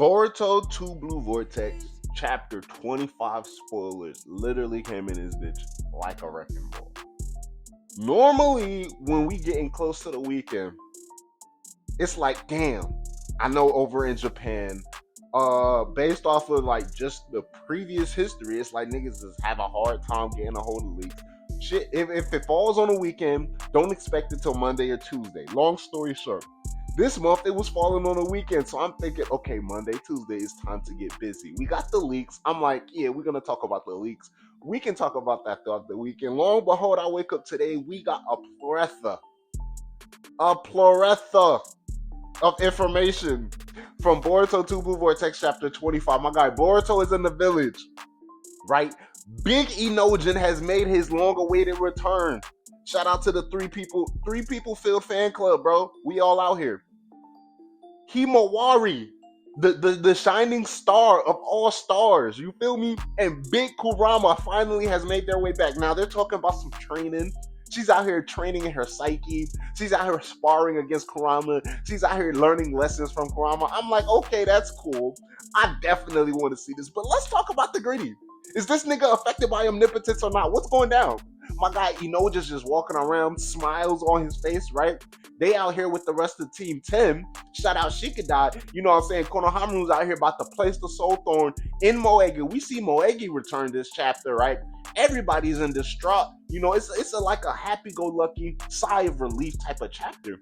Boruto 2 Blue Vortex chapter 25 spoilers literally came in this bitch like a wrecking ball. Normally, when we getting close to the weekend, it's like, damn, I know over in Japan, based off of like just the previous history, it's like niggas just have a hard time getting a hold of leaks. Shit, if it falls on a weekend, don't expect it till Monday or Tuesday. Long story short, this month it was falling on a weekend, so I'm thinking, okay, Monday, Tuesday, it's time to get busy. We got the leaks. I'm like, yeah, we're gonna talk about the leaks. We can talk about that throughout the weekend. Lo and behold, I wake up today, we got a plethora of information from Boruto 2 Blue Vortex chapter 25. My guy Boruto is in the village, right? Big Inojin has made his long-awaited return. Shout out to the three people filled fan club, bro. We all out here. Himawari, the shining star of all stars, you feel me? And Big Kurama finally has made their way back. Now they're talking about some training. She's out here training in her psyche. She's out here sparring against Kurama. She's out here learning lessons from Kurama. I'm like, okay, that's cool. I definitely want to see this. But let's talk about the gritty. Is this nigga affected by omnipotence or not? What's going down? My guy Inoja's just walking around, smiles on his face, right? They out here with the rest of Team 10. Shout out Shikadai. You know what I'm saying? Konohamaru's out here about to place the Soul Thorn in Moegi. We see Moegi return this chapter, right? Everybody's in distraught. You know, it's like a happy-go-lucky sigh of relief type of chapter.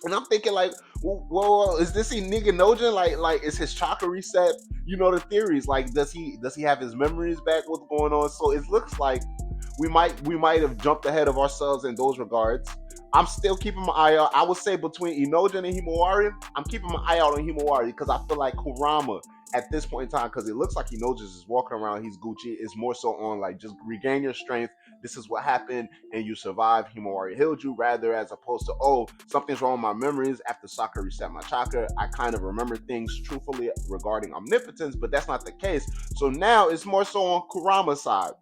And I'm thinking like, well, is this nigga Nojin? Like, is his chakra reset? You know, the theories. Like, does he have his memories back? What's going on? So it looks like we might have jumped ahead of ourselves in those regards. I'm still keeping my eye out. I would say between Inojin and Himawari, I'm keeping my eye out on Himawari because I feel like Kurama at this point in time, because it looks like Inojin's just walking around, he's Gucci, is more so on like just regain your strength. This is what happened and you survived. Himawari healed you, rather as opposed to, oh, something's wrong with my memories after Sakura reset my chakra. I kind of remember things truthfully regarding omnipotence, but that's not the case. So now it's more so on Kurama's side.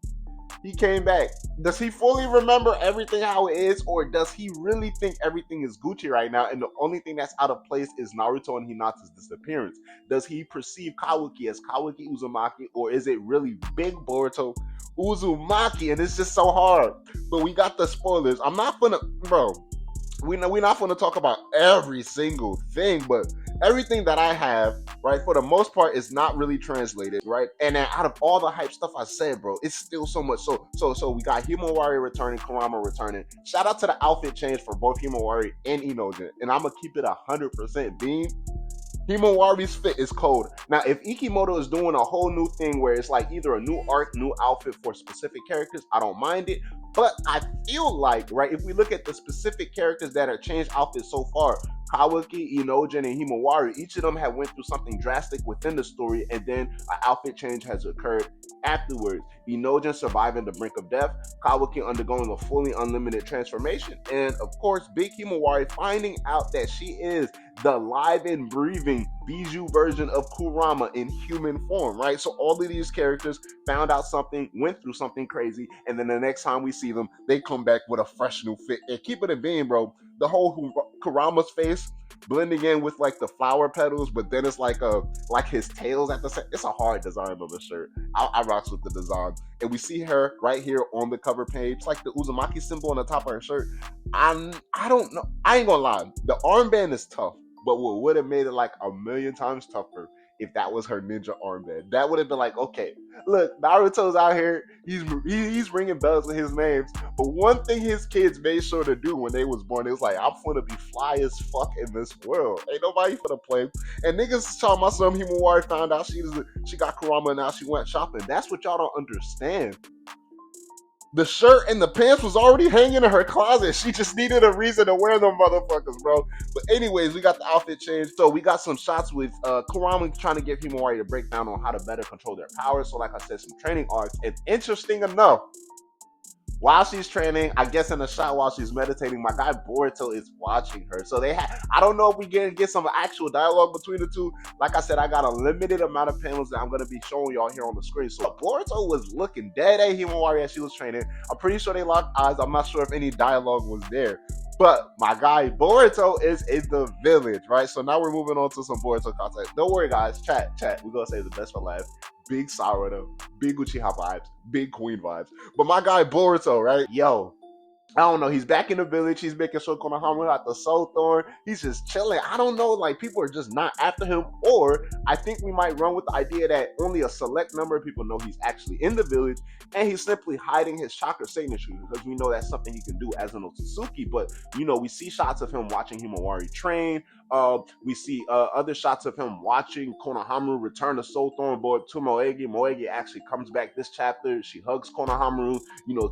He came back. Does he fully remember everything how it is, or does he really think everything is Gucci right now and the only thing that's out of place is Naruto and Hinata's disappearance? Does he perceive Kawaki as Kawaki Uzumaki, or is it really Big Boruto Uzumaki? And it's just so hard. But we got the spoilers. I'm not gonna, bro, we're not gonna talk about every single thing, but everything that I have, right, for the most part, is not really translated, right? And then out of all the hype stuff I said, bro, it's still so much. So we got Himawari returning, Kurama returning. Shout out to the outfit change for both Himawari and Inojin. And I'm gonna keep it 100% beam. Himawari's fit is cold. Now, if Ikimoto is doing a whole new thing where it's like either a new arc, new outfit for specific characters, I don't mind it. But I feel like, right, if we look at the specific characters that have changed outfits so far, Kawaki, Inojin, and Himawari, each of them have went through something drastic within the story, and then an outfit change has occurred afterwards. Inojin surviving the brink of death, Kawaki undergoing a fully unlimited transformation, and of course, Big Himawari finding out that she is the live and breathing Bijou version of Kurama in human form, right? So all of these characters found out something, went through something crazy, and then the next time we see them, they come back with a fresh new fit. And keep it in being, bro, the whole Kurama's face blending in with like the flower petals, but then it's like his tails at the same. It's a hard design on the shirt. I rocks with the design, and we see her right here on the cover page, like the Uzumaki symbol on the top of her shirt. I don't know. I ain't gonna lie. The armband is tough, but what would have made it like a million times tougher if that was her ninja armband. That would have been like, okay, look, Naruto's out here, he's ringing bells with his names, but one thing his kids made sure to do when they was born, it was like, I'm gonna be fly as fuck in this world. Ain't nobody finna play. And niggas talking about some Himawari found out she got Kurama and now she went shopping. That's what y'all don't understand. The shirt and the pants was already hanging in her closet. She just needed a reason to wear them motherfuckers, bro. But anyways, we got the outfit change. So we got some shots with Kurama trying to get Himawari to break down on how to better control their powers. So like I said, some training arcs. And interesting enough, while she's training, I guess in a shot while she's meditating, my guy Boruto is watching her. So I don't know if we get some actual dialogue between the two. Like I said, I got a limited amount of panels that I'm going to be showing y'all here on the screen. So Boruto was looking dead at Himawari as she was training. I'm pretty sure they locked eyes. I'm not sure if any dialogue was there. But my guy Boruto is in the village, right? So now we're moving on to some Boruto content. Don't worry, guys. Chat. We're gonna say the best for last. Big Sarada, big Uchiha vibes, big Queen vibes. But my guy Boruto, right? Yo, I don't know. He's back in the village. He's making sure Konohamaru got the soul thorn. He's just chilling. I don't know. Like, people are just not after him. Or I think we might run with the idea that only a select number of people know he's actually in the village, and he's simply hiding his chakra signature because we know that's something he can do as an Otsutsuki. But we see shots of him watching Himawari train. We see other shots of him watching Konohamaru return the soul thorn board to Moegi. Moegi actually comes back this chapter. She hugs Konohamaru.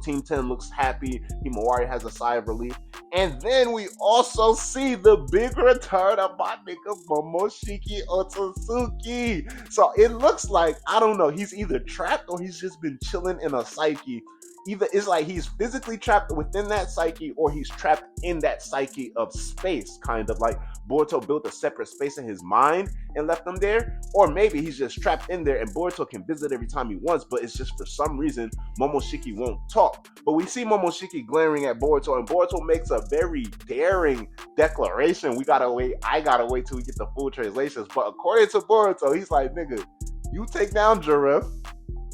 Team 10 looks happy. Himawari has a sigh of relief. And then we also see the big return of my nigga Momoshiki Otsutsuki. So it looks like, I don't know, he's either trapped or he's just been chilling in a psyche. Either it's like he's physically trapped within that psyche, or he's trapped in that psyche of space, kind of like Boruto built a separate space in his mind and left them there. Or maybe he's just trapped in there and Boruto can visit every time he wants, but it's just for some reason Momoshiki won't talk. But we see Momoshiki glaring at Boruto, and Boruto makes a very daring declaration. I gotta wait till we get the full translations. But according to Boruto, he's like, nigga, you take down Jura,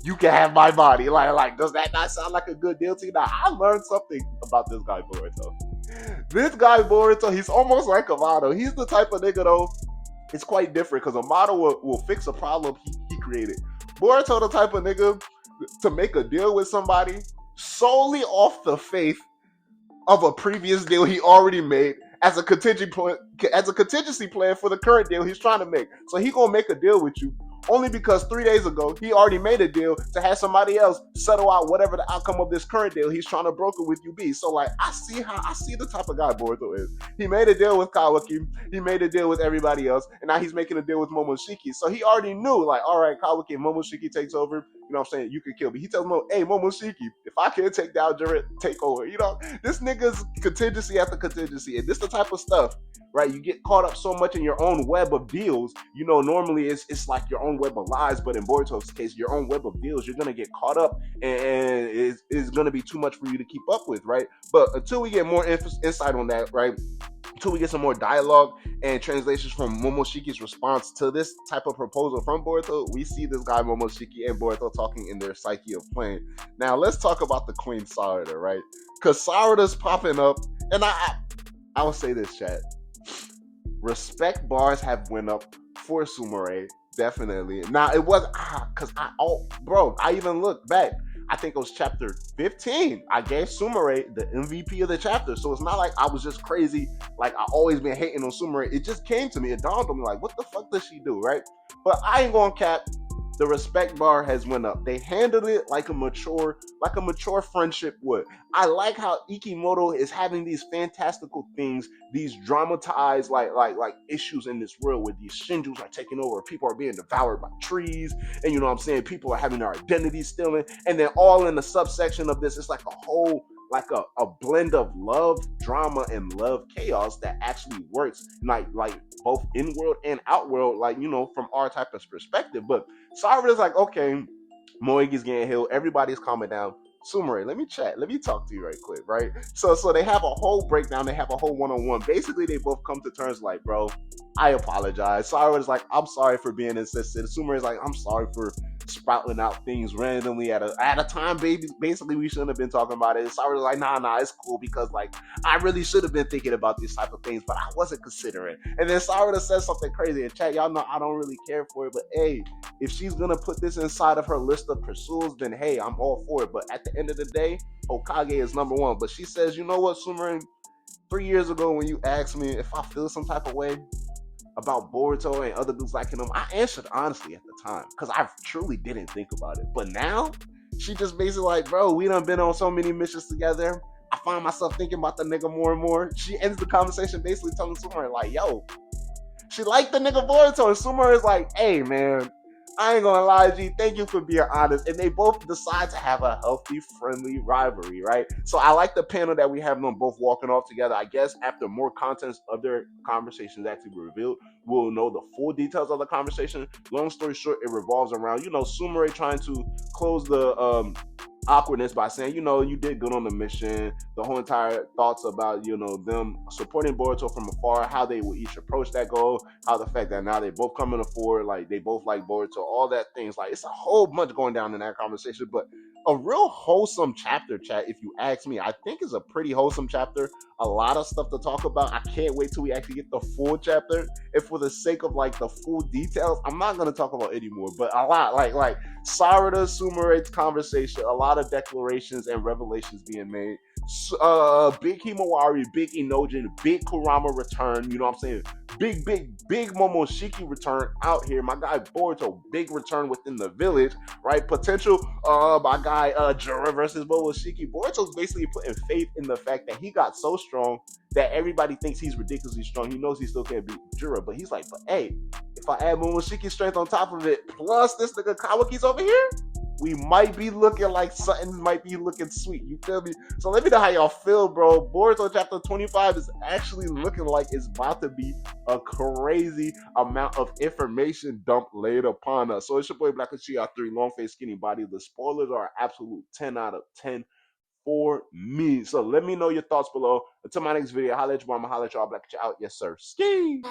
you can have my body. Like, does that not sound like a good deal to you? Now, I learned something about this guy Boruto. This guy Boruto, he's almost like Amato. He's the type of nigga, though, it's quite different, because Amato will fix a problem he created. Boruto the type of nigga to make a deal with somebody solely off the faith of a previous deal he already made as a contingency plan for the current deal he's trying to make. So he gonna make a deal with you only because 3 days ago he already made a deal to have somebody else settle out whatever the outcome of this current deal he's trying to broker with you be. So like, I see the type of guy Boruto is. He made a deal with Kawaki, he made a deal with everybody else, and now he's making a deal with Momoshiki. So he already knew, like, all right, Kawaki and Momoshiki takes over. You know what I'm saying? You can kill me. He tells him, hey, Momoshiki, if I can't take down Jura, take over. This nigga's contingency after contingency. And this the type of stuff, right? You get caught up so much in your own web of deals. Normally it's like your own web of lies, but in Boruto's case, your own web of deals, you're going to get caught up, and it's going to be too much for you to keep up with, right? But until we get more insight on that, right? Until we get some more dialogue and translations from Momoshiki's response to this type of proposal from Boruto, we see this guy Momoshiki and Boruto talking in their psyche of playing. Now let's talk about the Queen Sarada, right? Because Sarada's popping up, and I will say this, chat. Respect bars have went up for Sumire, definitely. Now it was I even looked back. I think it was chapter 15. I gave Sumire the MVP of the chapter. So it's not like I was just crazy, like I always been hating on Sumire. It just came to me. It dawned on me, like, what the fuck does she do, right? But I ain't gonna cap. The respect bar has went up. They handled it like a mature friendship would. I like how Ikimoto is having these fantastical things, these dramatized like issues in this world where these Shinjus are taking over, people are being devoured by trees, and people are having their identities stolen, and then all in the subsection of this, it's like a whole a blend of love drama and love chaos that actually works like both in world and out world, from our type of perspective. But Sarada's like, okay, Moegi's getting healed, everybody's calming down. Sumire, let me talk to you right quick, right? So they have a whole breakdown, they have a whole one-on-one. Basically, they both come to terms like, bro, I apologize. Sarada's like, I'm sorry for being insistent. Sumire's like, I'm sorry for sprouting out things randomly at a time, baby. Basically, we shouldn't have been talking about it. Sarada's like, nah, it's cool, because like I really should have been thinking about these type of things, but I wasn't considering. And then Sarada says something crazy in chat. Y'all know I don't really care for it, but hey, if she's gonna put this inside of her list of pursuits, then hey, I'm all for it. But at the end of the day, Hokage is number one. But she says, you know what, Sumire, 3 years ago when you asked me if I feel some type of way about Boruto and other dudes like him, I answered honestly at the time, because I truly didn't think about it. But now, she just basically like, bro, we done been on so many missions together, I find myself thinking about the nigga more and more. She ends the conversation basically telling Sumire like, yo, she liked the nigga Boruto, and Sumire is like, hey man, I ain't gonna lie, G, thank you for being honest. And they both decide to have a healthy, friendly rivalry, right? So I like the panel that we have them both walking off together. I guess after more contents of their conversations actually revealed, we'll know the full details of the conversation. Long story short, it revolves around, Sumire trying to close the awkwardness by saying, you did good on the mission. The whole entire thoughts about, them supporting Boruto from afar, how they will each approach that goal, how the fact that now they both coming to forward, like they both like Boruto, all that things. Like it's a whole bunch going down in that conversation, but a real wholesome chapter, chat. If you ask me, I think it's a pretty wholesome chapter. A lot of stuff to talk about. I can't wait till we actually get the full chapter. And for the sake of like the full details, I'm not gonna talk about anymore. But a lot, like Sarada Sumire's conversation, a lot of declarations and revelations being made. Big Himawari, big Inojin, big Kurama return. You know what I'm saying? Big Momoshiki return out here. My guy Boruto, big return within the village, right? Potential, my guy Jura versus Momoshiki. Boruto's basically putting faith in the fact that he got so strong that everybody thinks he's ridiculously strong. He knows he still can't beat Jura, but he's like, but hey, if I add Momoshiki's strength on top of it, plus this nigga Kawaki's over here, we might be looking like something might be looking sweet. You feel me? So let me know how y'all feel, bro. Boruto chapter 25 is actually looking like it's about to be a crazy amount of information dumped laid upon us. So it's your boy Black Uchiha 3, long face, skinny body. The spoilers are an absolute 10 out of 10 for me. So let me know your thoughts below. Until my next video, holla at you, I'ma holla at y'all. Black Uchiha out. Yes, sir. Ski.